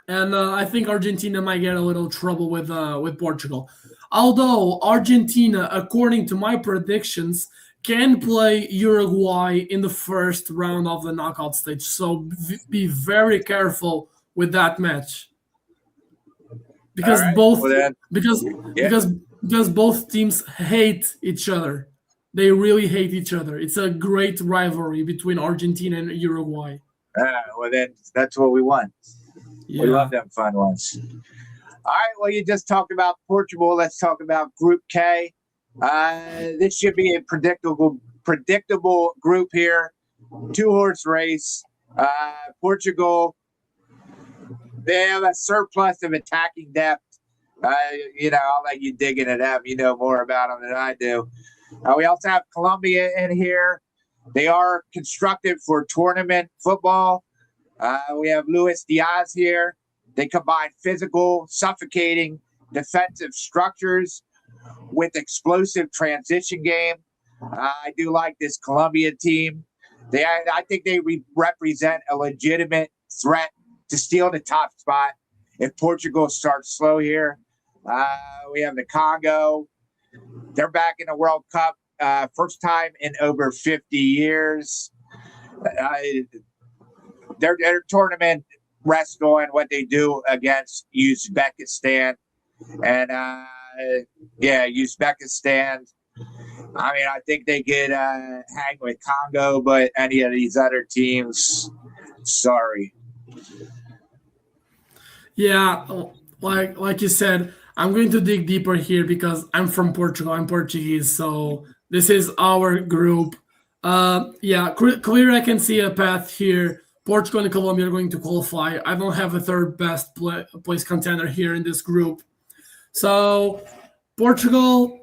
and I think Argentina might get a little trouble with Portugal. Although Argentina, according to my predictions, can play Uruguay in the first round of the knockout stage. So be very careful with that match because All right. both Well, then, because both teams hate each other. They really hate each other. It's a great rivalry between Argentina and Uruguay. well, then that's what we want. Yeah. We love them fun ones. All right. Well, you just talked about Portugal. Let's talk about Group K. This should be a predictable group here. 2-horse race. Portugal, they have a surplus of attacking depth. I'll let you dig into them. You know more about them than I do. We also have Colombia in here. They are constructed for tournament football. We have Luis Diaz here. They combine physical, suffocating defensive structures with explosive transition game. I do like this Colombia team. I think they represent a legitimate threat to steal the top spot if Portugal starts slow here. We have the Congo. They're back in the World Cup, first time in over 50 years. Their tournament rest on what they do against Uzbekistan. And Uzbekistan. I mean, I think they could hang with Congo, but any of these other teams, sorry. Yeah, like you said, I'm going to dig deeper here because I'm from Portugal. I'm Portuguese, so this is our group. Yeah, clear. I can see a path here. Portugal and Colombia are going to qualify. I don't have a third best place contender here in this group. So Portugal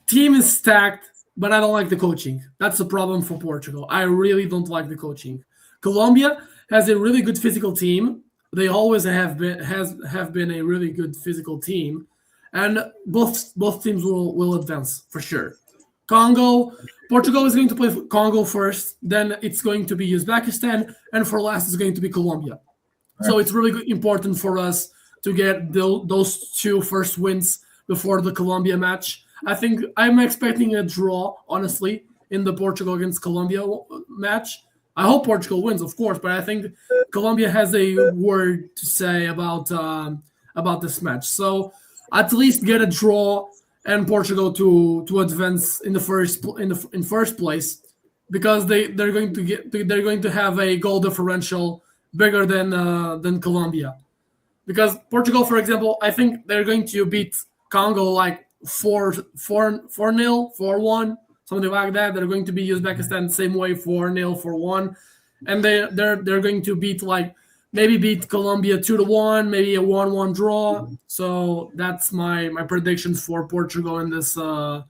team is stacked, but I don't like the coaching. That's the problem for Portugal. I really don't like the coaching. Colombia has a really good physical team. They always have been a really good physical team, and both teams will advance for sure. Portugal is going to play Congo first, then it's going to be Uzbekistan, and for last it's going to be Colombia. So it's really important for us to get those two first wins before the Colombia match. I think I'm expecting a draw, honestly, in the Portugal against Colombia match. I hope Portugal wins, of course, but I think Colombia has a word to say about this match. So at least get a draw and Portugal to advance in first place, because they're going to have a goal differential bigger than Colombia. Because Portugal, for example, I think they're going to beat Congo like 4-0, 4-1, something like that. They're going to be Uzbekistan the same way, 4-0, 4-1, and they're going to beat Colombia 2-1, maybe a 1-1 draw. So that's my predictions for Portugal in this group.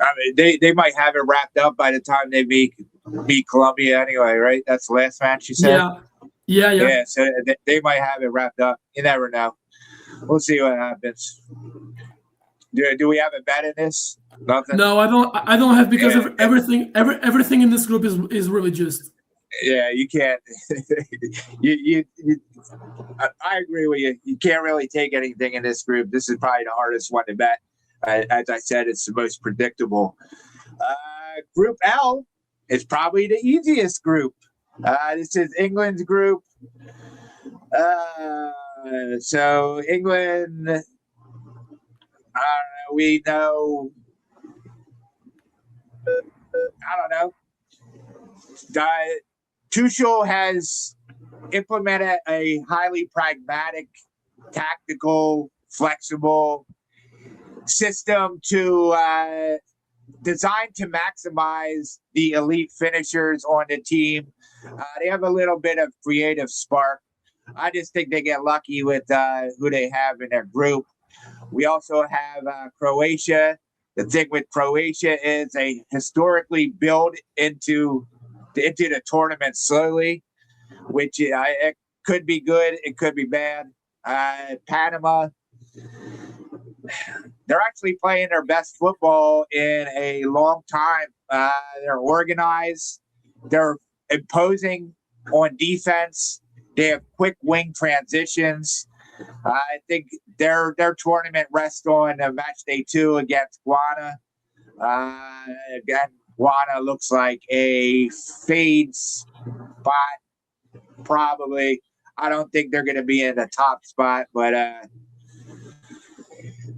I mean, they might have it wrapped up by the time they beat Colombia anyway, right? That's the last match you said? Yeah. So they might have it wrapped up. You never know. We'll see what happens. Do we have a bet in this? Nothing? No, I don't have, because everything in this group is really juiced. Yeah, you can't. I agree with you. You can't really take anything in this group. This is probably the hardest one to bet. As I said, it's the most predictable. Group L is probably the easiest group. This is England's group. So England, I don't know. We know. I don't know. Tuchel has implemented a highly pragmatic, tactical, flexible system designed to maximize the elite finishers on the team. They have a little bit of creative spark. I just think they get lucky with who they have in their group. We also have Croatia. The thing with Croatia is they historically build into the tournament slowly, which it could be good, it could be bad. Panama, they're actually playing their best football in a long time. They're organized. They're imposing on defense. They have quick wing transitions. I think their tournament rests on match day 2 against Ghana. Again, Ghana looks like a fade spot, probably. I don't think they're going to be in the top spot, but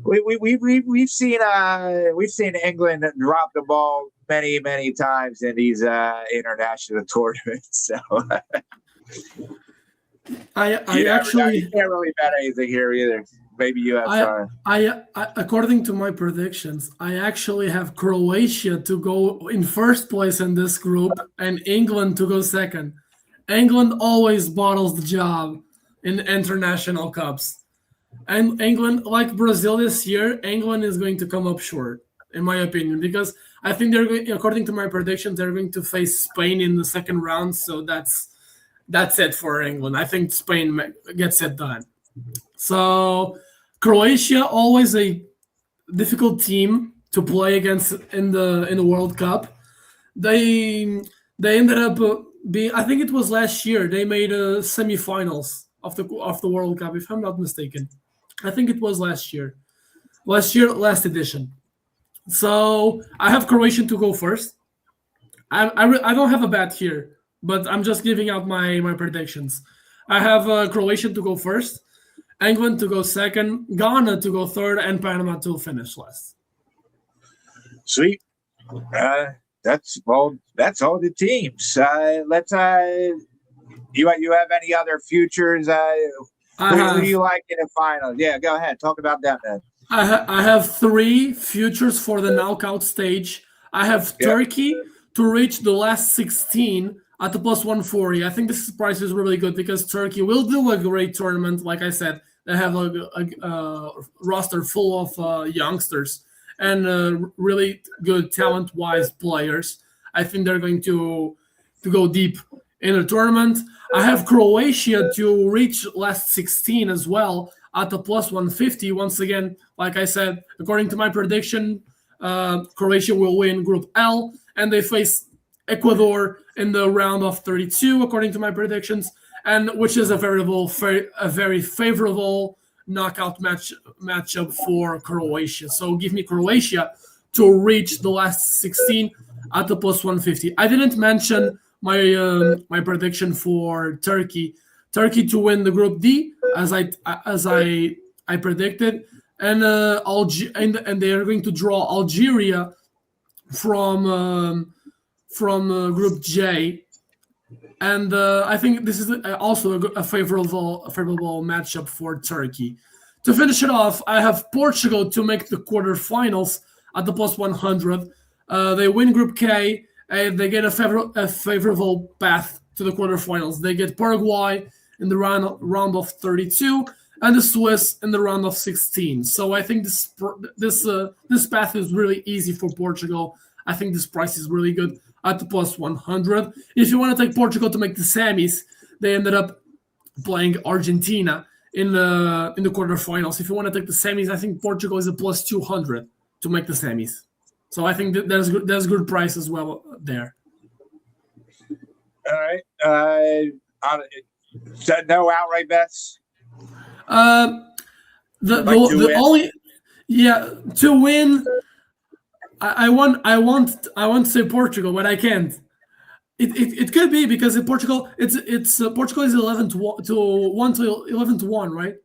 we've seen England drop the ball many times in these international tournaments. So I actually can't really bet anything here either. Maybe you have. I according to my predictions, I actually have Croatia to go in first place in this group and England to go second. England always bottles the job in international cups. And England, like Brazil this year, England is going to come up short, in my opinion, because I think they're going, according to my predictions, they're going to face Spain in the second round. So that's it for England. I think Spain gets it done. So Croatia, always a difficult team to play against in the World Cup. They ended up being, I think it was last year, they made semifinals of the World Cup, if I'm not mistaken. I think it was last last edition. So I have Croatia to go first. I don't have a bet here, but I'm just giving out my predictions. I have Croatia to go first, England to go second, Ghana to go third, and Panama to finish last. Sweet. That's all the teams. Let's you have any other futures? Who do you like in the finals? Yeah, go ahead. Talk about that, man. I have 3 futures for the knockout stage. I have Turkey to reach the last 16 at the plus 140. I think this price is really good because Turkey will do a great tournament. Like I said, they have a roster full of youngsters and really good talent-wise players. I think they're going to go deep in the tournament. I have Croatia to reach last 16 as well at the plus 150. Once again, like I said, according to my prediction, Croatia will win Group L, and they face Ecuador in the round of 32, according to my predictions, and which is a very favorable knockout matchup for Croatia. So give me Croatia to reach the last 16 at the plus 150. I didn't mention my prediction for Turkey to win the Group D as I predicted, and and they are going to draw Algeria from Group J, and I think this is also a favorable matchup for Turkey. To finish it off, I have Portugal to make the quarterfinals at the plus 100. They win Group K, and they get a favorable path to the quarterfinals. They get Paraguay in the round of 32 and the Swiss in the round of 16. So I think this path is really easy for Portugal. I think this price is really good at the plus 100. If you want to take Portugal to make the semis, they ended up playing Argentina in the quarterfinals. If you want to take the semis, I think Portugal is a plus 200 to make the semis. So I think there's good price as well there. All right. So no outright bets. The only to win. I want to say Portugal, but I can't. It could be because in Portugal it's Portugal is 11 to 11 to 1, right?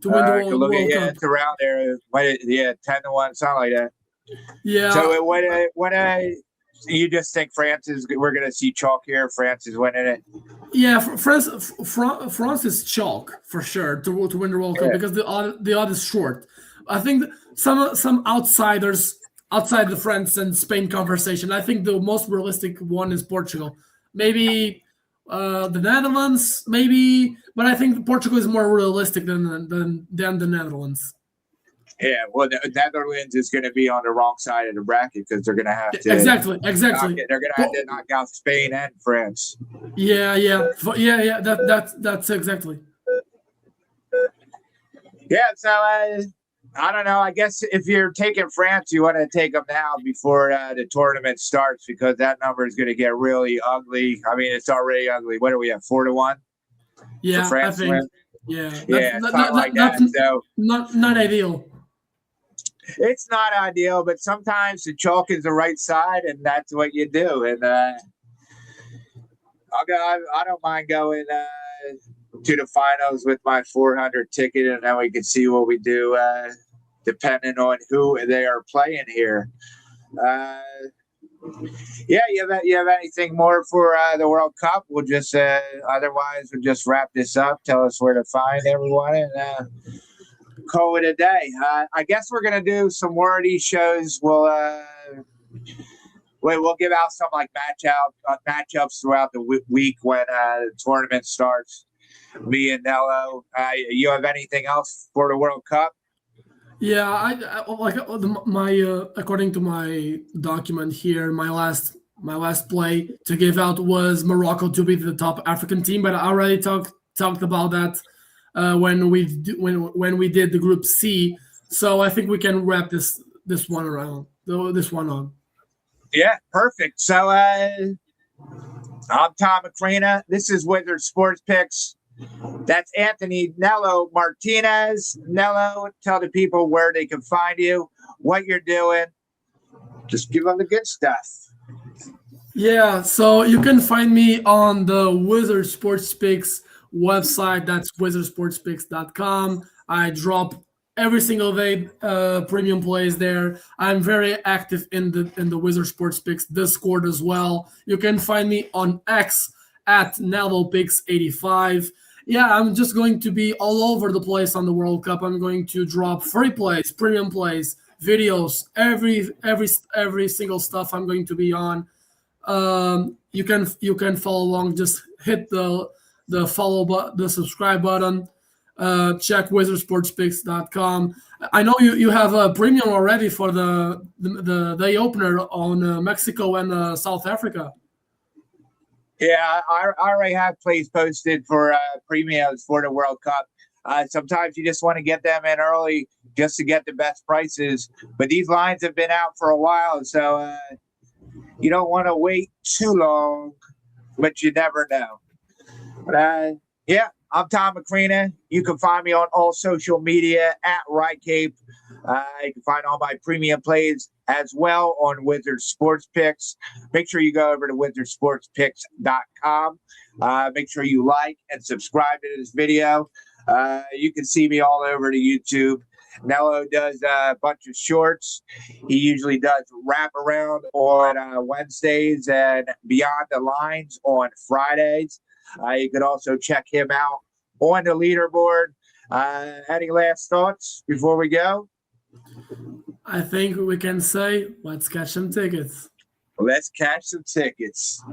To win the World Cup. It's around there. 10 to 1, something like that. Yeah. So you just think we're going to see chalk here? France is winning it. Yeah, France is chalk for sure to win the World Cup because the odd is short. I think some outsiders outside the France and Spain conversation, I think the most realistic one is Portugal. Maybe the Netherlands, maybe, but I think Portugal is more realistic than the Netherlands. Yeah, well, the Netherlands is going to be on the wrong side of the bracket because they're going to have to exactly. They're going to have to knock out Spain and France. Yeah. That's exactly. Yeah, so I don't know. I guess if you're taking France, you want to take them now before the tournament starts because that number is going to get really ugly. I mean, it's already ugly. What do we have? 4 to 1. Yeah, for France I think. win? Yeah, That's so not ideal. It's not ideal, but sometimes the chalk is the right side, and that's what you do. And I don't mind going to the finals with my 400 ticket, and then we can see what we do depending on who they are playing here. You have anything more for the World Cup? We'll just otherwise we'll just wrap this up. Tell us where to find everyone and call it a day. I guess we're gonna do some more of these shows. We'll give out some like matchups throughout the week when the tournament starts. Me and Nelo. You have anything else for the World Cup? Yeah, I like my according to my document here, my last play to give out was Morocco to be the top African team, but I already talked about that when we did the Group C. So I think we can wrap this one on. Yeah, perfect. So I'm Tom Macrina. This is Wizard Sports Picks. That's Anthony Nelo Martinez. Nelo, tell the people where they can find you, what you're doing. Just give them the good stuff. Yeah, so you can find me on the Wizard Sports Picks website. That's wizardsportspicks.com. I drop every single day premium plays there. I'm very active in the Wizard Sports Picks Discord as well. You can find me on X at NeloPicks85. Yeah, I'm just going to be all over the place on the World Cup. I'm going to drop free plays, premium plays, videos, every single stuff I'm going to be on. You can follow along. Just hit the follow button, the subscribe button. Check wizardsportspicks.com. I know you have a premium already for the day opener on Mexico and South Africa. Yeah, I already have plays posted for premiums for the World Cup. Sometimes you just want to get them in early just to get the best prices. But these lines have been out for a while, so you don't want to wait too long, but you never know. But yeah, I'm Tom Macrina. You can find me on all social media at WryCape. You can find all my premium plays as well on Wizard Sports Picks. Make sure you go over to wizardsportspicks.com. Make sure you like and subscribe to this video. You can see me all over to YouTube. Nelo does a bunch of shorts. He usually does wrap around on Wednesdays and Beyond the Lines on Fridays. You could also check him out on the leaderboard. Any last thoughts before we go? I think we can say, let's catch some tickets. Let's catch some tickets.